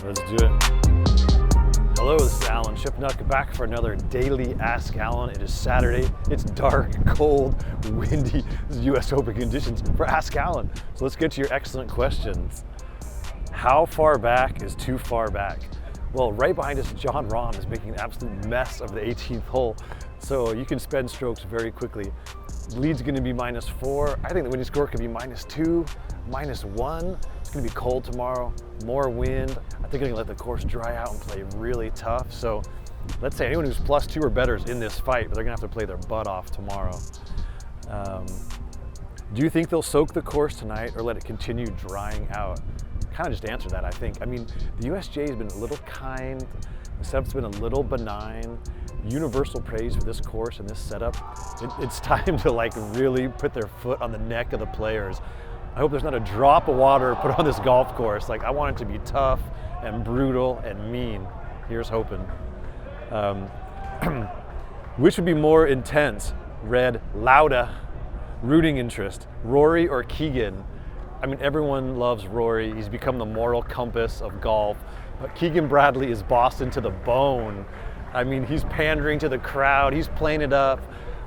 Let's do it. Hello, this is Alan Shipnuck back for another daily Ask Alan. It is Saturday. It's dark, cold, windy. This is US Open conditions for Ask Alan. So let's get to your excellent questions. How far back is too far back? Well, right behind us, Jon Rahm is making an absolute mess of the 18th hole. So you can spend strokes very quickly. The lead's going to be -4. I think the winning score could be -2, -1. It's going to be cold tomorrow, more wind. I think they're going to let the course dry out and play really tough. So let's say anyone who's +2 or better is in this fight, but they're going to have to play their butt off tomorrow. Do you think they'll soak the course tonight or let it continue drying out? Kind of just answer that, I think. I mean, the USGA has been a little kind. The setup's been a little benign. Universal praise for this course and this setup. It's time to like really put their foot on the neck of the players. I hope there's not a drop of water put on this golf course. Like, I want it to be tough and brutal and mean. Here's hoping. Which would be more intense? Red, louder, rooting interest, Rory or Keegan? I mean, everyone loves Rory. He's become the moral compass of golf. But Keegan Bradley is Boston to the bone. I mean, he's pandering to the crowd. He's playing it up.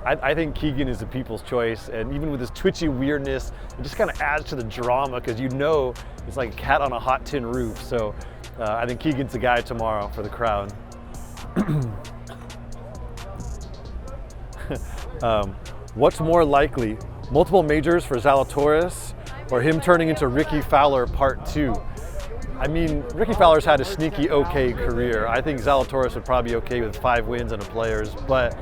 I think Keegan is the people's choice. And even with his twitchy weirdness, it just kind of adds to the drama because you know it's like a cat on a hot tin roof. So I think Keegan's the guy tomorrow for the crowd. What's more likely, multiple majors for Zalatoris or him turning into Ricky Fowler Part 2? I mean, Ricky Fowler's had a sneaky okay career. I think Zalatoris would probably be okay with 5 wins and a Players, but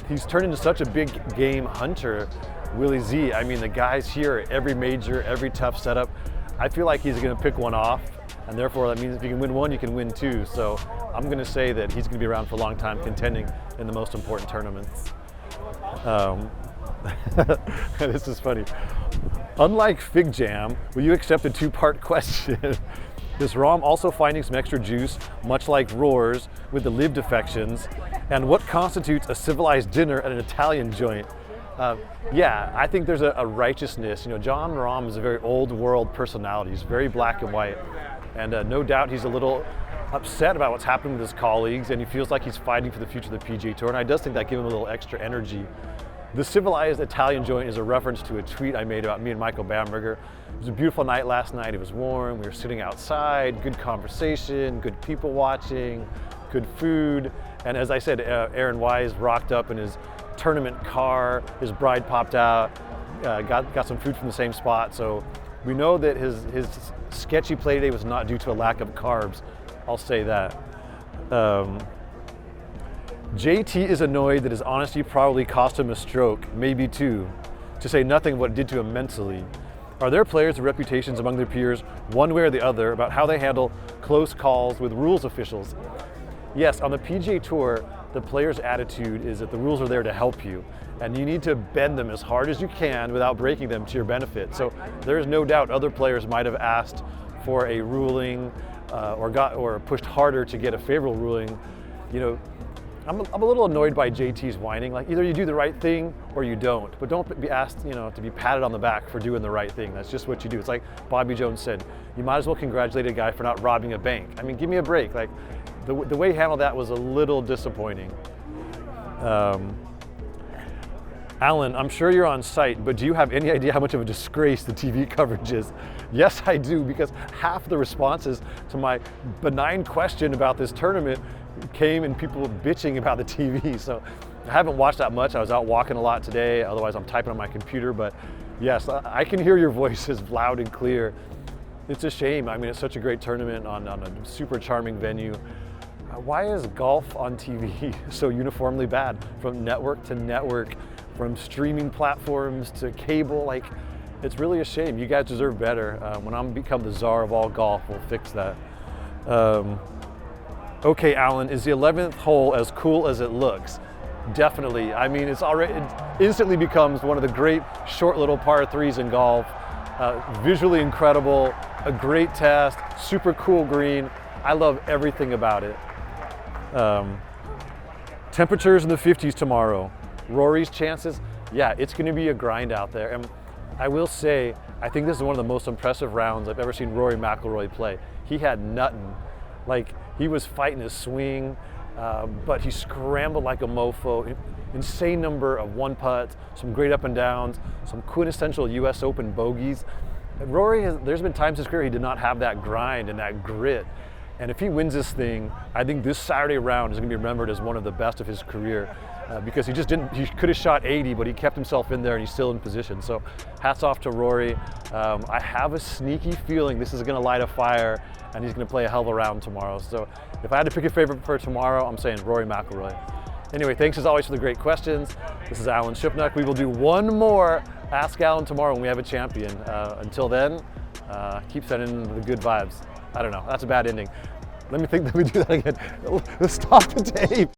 he's turned into such a big game hunter, Willie Z. I mean, the guy's here at every major, every tough setup. I feel like he's gonna pick one off, and therefore that means if you can win one, you can win 2. So I'm gonna say that he's gonna be around for a long time contending in the most important tournaments. This is funny. Unlike Fig Jam, will you accept a 2-part question? Is Rahm also finding some extra juice, much like Roars, with the live defections? And what constitutes a civilized dinner at an Italian joint? Yeah, I think there's a righteousness. You know, Jon Rahm is a very old world personality. He's very black and white. And no doubt he's a little upset about what's happening with his colleagues, and he feels like he's fighting for the future of the PGA Tour. And I does think that gives him a little extra energy. The civilized Italian joint is a reference to a tweet I made about me and Michael Bamberger. It was a beautiful night last night. It was warm. We were sitting outside, good conversation, good people watching, good food. And as I said, Aaron Wise rocked up in his tournament car. His bride popped out, got some food from the same spot. So we know that his sketchy play today was not due to a lack of carbs. I'll say that. JT is annoyed that his honesty probably cost him a stroke, maybe 2, to say nothing of what it did to him mentally. Are there players with reputations among their peers, one way or the other, about how they handle close calls with rules officials? Yes, on the PGA Tour, the player's attitude is that the rules are there to help you, and you need to bend them as hard as you can without breaking them to your benefit. So there's no doubt other players might have asked for a ruling or pushed harder to get a favorable ruling. You know, I'm a little annoyed by JT's whining. Like, either you do the right thing or you don't, but don't be asked, you know, to be patted on the back for doing the right thing. That's just what you do. It's like Bobby Jones said, you might as well congratulate a guy for not robbing a bank. I mean, give me a break. Like, the way he handled that was a little disappointing. Alan, I'm sure you're on site, but do you have any idea how much of a disgrace the TV coverage is? Yes, I do, because half the responses to my benign question about this tournament came in people bitching about the TV. So I haven't watched that much. I was out walking a lot today. Otherwise, I'm typing on my computer. But yes, I can hear your voices loud and clear. It's a shame. I mean, it's such a great tournament on a super charming venue. Why is golf on TV so uniformly bad? From network to network, from streaming platforms to cable, like, it's really a shame. You guys deserve better. When I'm become the czar of all golf, we'll fix that. Okay, Alan, is the 11th hole as cool as it looks? Definitely. I mean, it instantly becomes one of the great short little par 3s in golf. Visually incredible, a great test, super cool green. I love everything about it. Temperatures in the 50s tomorrow. Rory's chances, yeah, it's going to be a grind out there. And I will say, I think this is one of the most impressive rounds I've ever seen Rory McIlroy play. He had nothing. Like, he was fighting his swing, but he scrambled like a mofo. Insane number of one putts, some great up and downs, some quintessential US Open bogeys. There's been times in his career he did not have that grind and that grit. And if he wins this thing, I think this Saturday round is going to be remembered as one of the best of his career because he could have shot 80, but he kept himself in there and he's still in position. So hats off to Rory. I have a sneaky feeling this is going to light a fire and he's going to play a hell of a round tomorrow. So if I had to pick a favorite for tomorrow, I'm saying Rory McIlroy. Anyway, thanks as always for the great questions. This is Alan Shipnuck. We will do one more Ask Alan tomorrow when we have a champion. Until then, keep sending the good vibes. I don't know, that's a bad ending. Let me do that again. Let's stop the tape.